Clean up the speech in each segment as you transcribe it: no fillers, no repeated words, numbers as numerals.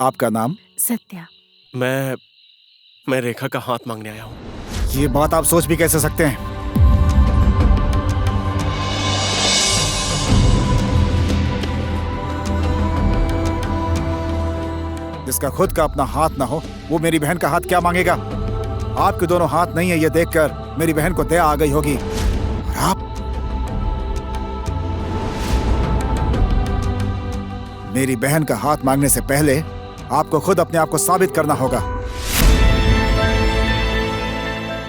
आपका नाम? सत्या। मैं रेखा का हाथ मांगने आया हूँ। ये बात आप सोच भी कैसे सकते हैं? जिसका खुद का अपना हाथ ना हो वो मेरी बहन का हाथ क्या मांगेगा? आपके दोनों हाथ नहीं है ये देखकर मेरी बहन को दया आ गई होगी। और आप मेरी बहन का हाथ मांगने से पहले आपको खुद अपने आप को साबित करना होगा।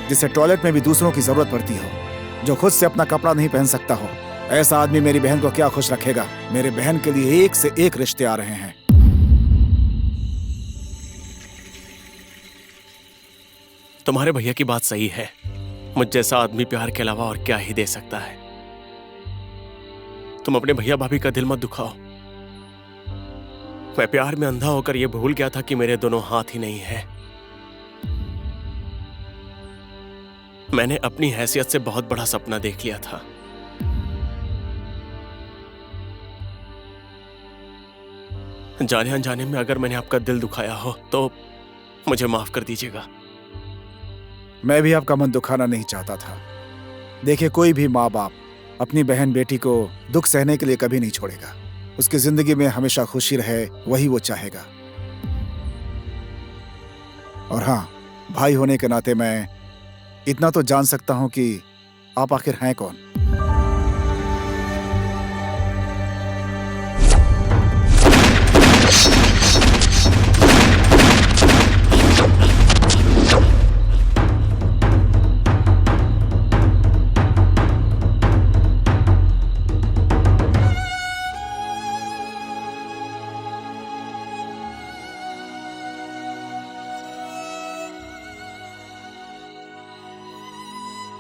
जिसे टॉयलेट में भी दूसरों की जरूरत पड़ती हो, जो खुद से अपना कपड़ा नहीं पहन सकता हो, ऐसा आदमी मेरी बहन को क्या खुश रखेगा? मेरे बहन के लिए एक से एक रिश्ते आ रहे हैं। तुम्हारे भैया की बात सही है। मुझ जैसा आदमी प्यार के अलावा और क्या ही दे सकता है। तुम अपने भैया भाभी का दिल मत दुखाओ। मैं प्यार में अंधा होकर यह भूल गया था कि मेरे दोनों हाथ ही नहीं है। मैंने अपनी हैसियत से बहुत बड़ा सपना देख लिया था। जाने अनजाने में अगर मैंने आपका दिल दुखाया हो तो मुझे माफ कर दीजिएगा। मैं भी आपका मन दुखाना नहीं चाहता था। देखिए, कोई भी माँ बाप अपनी बहन बेटी को दुख सहने के लिए कभी नहीं छोड़ेगा। उसकी जिंदगी में हमेशा खुशी रहे, वही वो चाहेगा। और हाँ, भाई होने के नाते मैं इतना तो जान सकता हूं कि आप आखिर हैं कौन।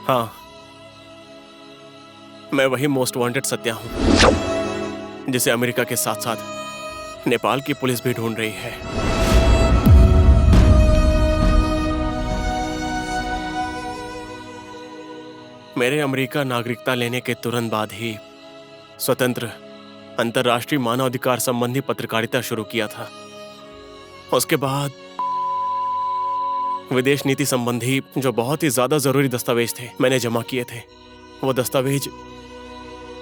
हाँ, मैं वही मोस्ट वांटेड सत्या हूं जिसे अमेरिका के साथ साथ नेपाल की पुलिस भी ढूंढ रही है। मेरे अमेरिका नागरिकता लेने के तुरंत बाद ही स्वतंत्र अंतर्राष्ट्रीय मानवाधिकार संबंधी पत्रकारिता शुरू किया था। उसके बाद विदेश नीति संबंधी जो बहुत ही ज्यादा जरूरी दस्तावेज थे मैंने जमा किए थे। वो दस्तावेज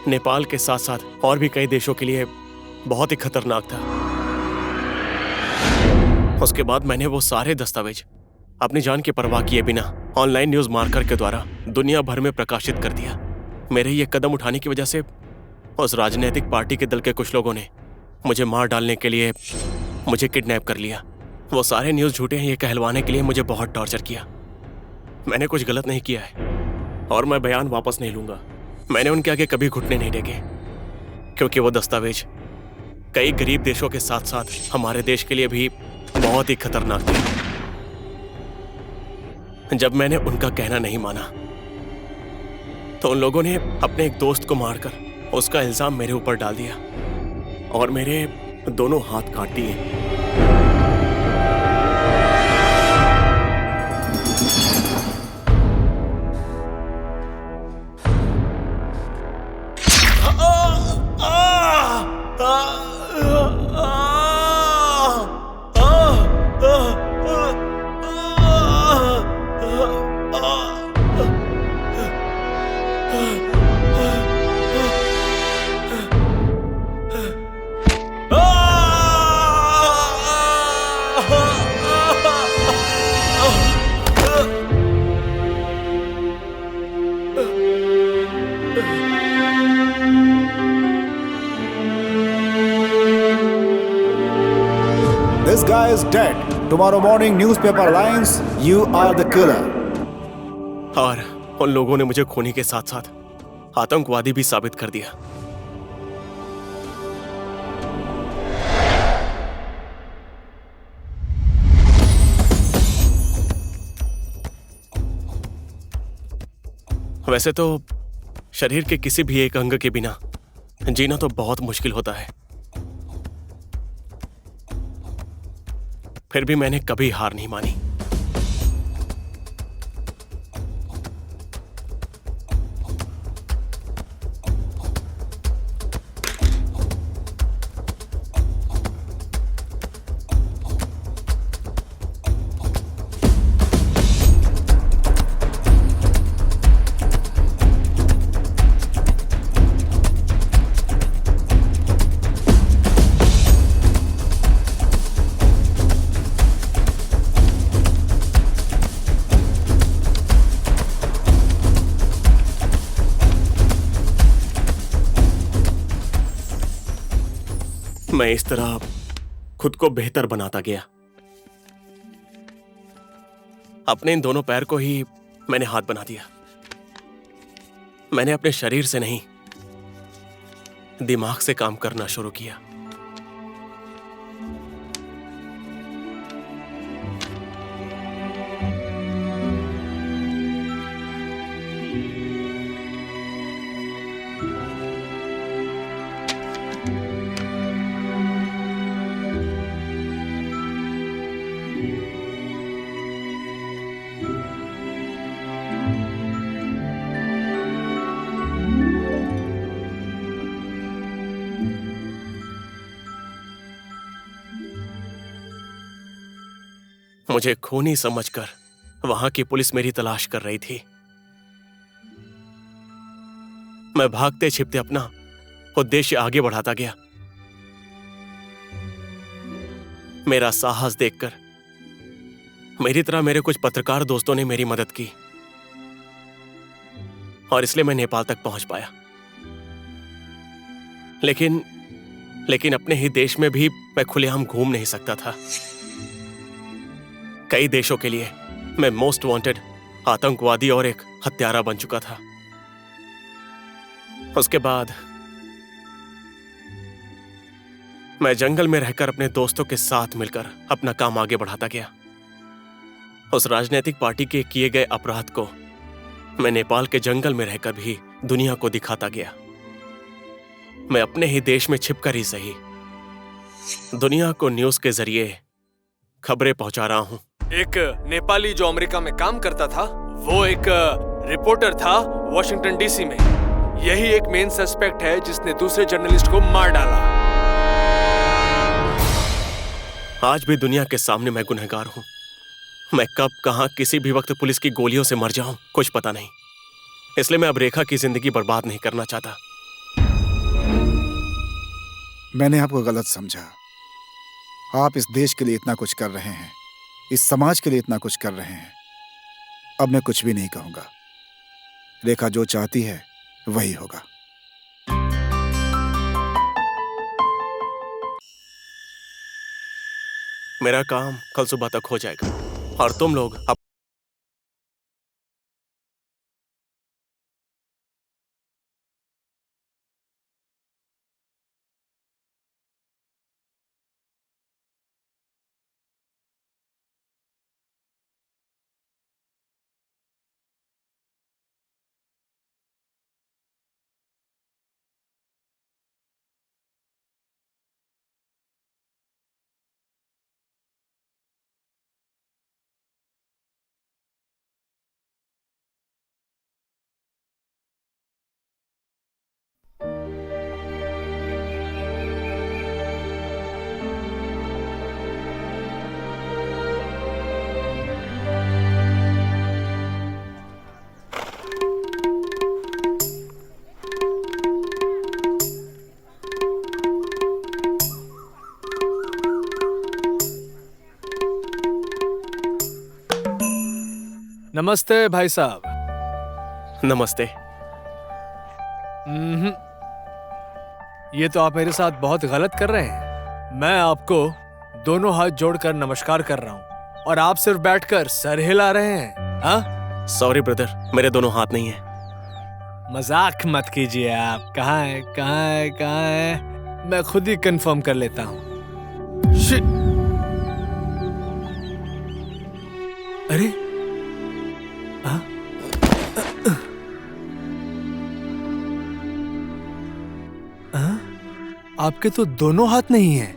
नेपाल के साथ साथ और भी कई देशों के लिए बहुत ही खतरनाक था। उसके बाद मैंने वो सारे दस्तावेज अपनी जान की परवाह किए बिना ऑनलाइन न्यूज मार्कर के द्वारा दुनिया भर में प्रकाशित कर दिया। मेरे ये कदम उठाने की वजह से उस राजनीतिक पार्टी के दल के कुछ लोगों ने मुझे मार डालने के लिए मुझे किडनैप कर लिया। वो सारे न्यूज झूठे हैं ये कहलवाने के लिए मुझे बहुत टॉर्चर किया। मैंने कुछ गलत नहीं किया है और मैं बयान वापस नहीं लूंगा। मैंने उनके आगे कभी घुटने नहीं टेके, क्योंकि वो दस्तावेज कई गरीब देशों के साथ साथ हमारे देश के लिए भी बहुत ही खतरनाक थे। जब मैंने उनका कहना नहीं माना तो उन लोगों ने अपने एक दोस्त को मारकर उसका इल्जाम मेरे ऊपर डाल दिया और मेरे दोनों हाथ काट दिए। This guy is dead. Tomorrow morning newspaper lines, you are the killer. और उन लोगों ने मुझे खूनी के साथ साथ आतंकवादी भी साबित कर दिया। वैसे तो शरीर के किसी भी एक अंग के बिना जीना तो बहुत मुश्किल होता है, फिर भी मैंने कभी हार नहीं मानी। मैं इस तरह खुद को बेहतर बनाता गया। अपने इन दोनों पैर को ही मैंने हाथ बना दिया। मैंने अपने शरीर से नहीं, दिमाग से काम करना शुरू किया। मुझे खूनी समझकर वहां की पुलिस मेरी तलाश कर रही थी। मैं भागते छिपते अपना उद्देश्य आगे बढ़ाता गया। मेरा साहस देखकर मेरी तरह मेरे कुछ पत्रकार दोस्तों ने मेरी मदद की और इसलिए मैं नेपाल तक पहुंच पाया। लेकिन अपने ही देश में भी मैं खुलेआम घूम नहीं सकता था। कई देशों के लिए मैं मोस्ट वांटेड आतंकवादी और एक हत्यारा बन चुका था। उसके बाद मैं जंगल में रहकर अपने दोस्तों के साथ मिलकर अपना काम आगे बढ़ाता गया। उस राजनीतिक पार्टी के किए गए अपराध को मैं नेपाल के जंगल में रहकर भी दुनिया को दिखाता गया। मैं अपने ही देश में छिपकर ही सही दुनिया को न्यूज के जरिए खबरें पहुंचा रहा हूं। एक नेपाली जो अमेरिका में काम करता था, वो एक रिपोर्टर था वॉशिंगटन डीसी में। यही एक मेन सस्पेक्ट है जिसने दूसरे जर्नलिस्ट को मार डाला। आज भी दुनिया के सामने मैं गुनहगार हूं। मैं कब कहां किसी भी वक्त पुलिस की गोलियों से मर जाऊं कुछ पता नहीं। इसलिए मैं अब रेखा की जिंदगी बर्बाद नहीं करना चाहता। मैंने आपको गलत समझा। आप इस देश के लिए इतना कुछ कर रहे हैं, इस समाज के लिए इतना कुछ कर रहे हैं। अब मैं कुछ भी नहीं कहूंगा। रेखा जो चाहती है वही होगा। मेरा काम कल सुबह तक हो जाएगा और तुम लोग अब नमस्ते भाई साहब। नमस्ते। ये तो आप मेरे साथ बहुत गलत कर रहे हैं। मैं आपको दोनों हाथ जोड़कर नमस्कार कर रहा हूँ और आप सिर्फ बैठकर सर हिला रहे हैं। हाँ? सॉरी ब्रदर, मेरे दोनों हाथ नहीं हैं। मजाक मत कीजिए आप। कहाँ है, कहाँ है, कहाँ है? मैं खुद ही कंफर्म कर लेता हूँ। अरे हाँ? आपके तो दोनों हाथ नहीं हैं।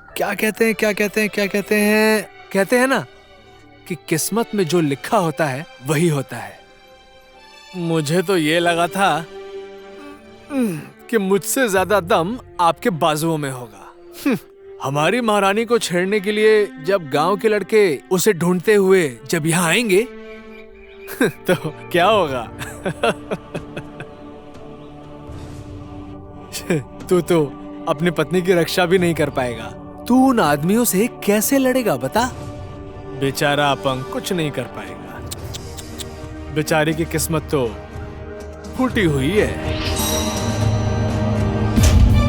क्या कहते हैं, क्या कहते हैं, क्या कहते हैं? कहते हैं ना कि किस्मत में जो लिखा होता है वही होता है। मुझे तो ये लगा था कि मुझसे ज्यादा दम आपके बाजुओं में होगा। हमारी महारानी को छेड़ने के लिए जब गांव के लड़के उसे ढूंढते हुए जब यहाँ आएंगे तो क्या होगा? तू तो अपनी पत्नी की रक्षा भी नहीं कर पाएगा। तू उन आदमियों से कैसे लड़ेगा बता? बेचारा अपंग कुछ नहीं कर पाएगा। बेचारे की किस्मत तो फूटी हुई है।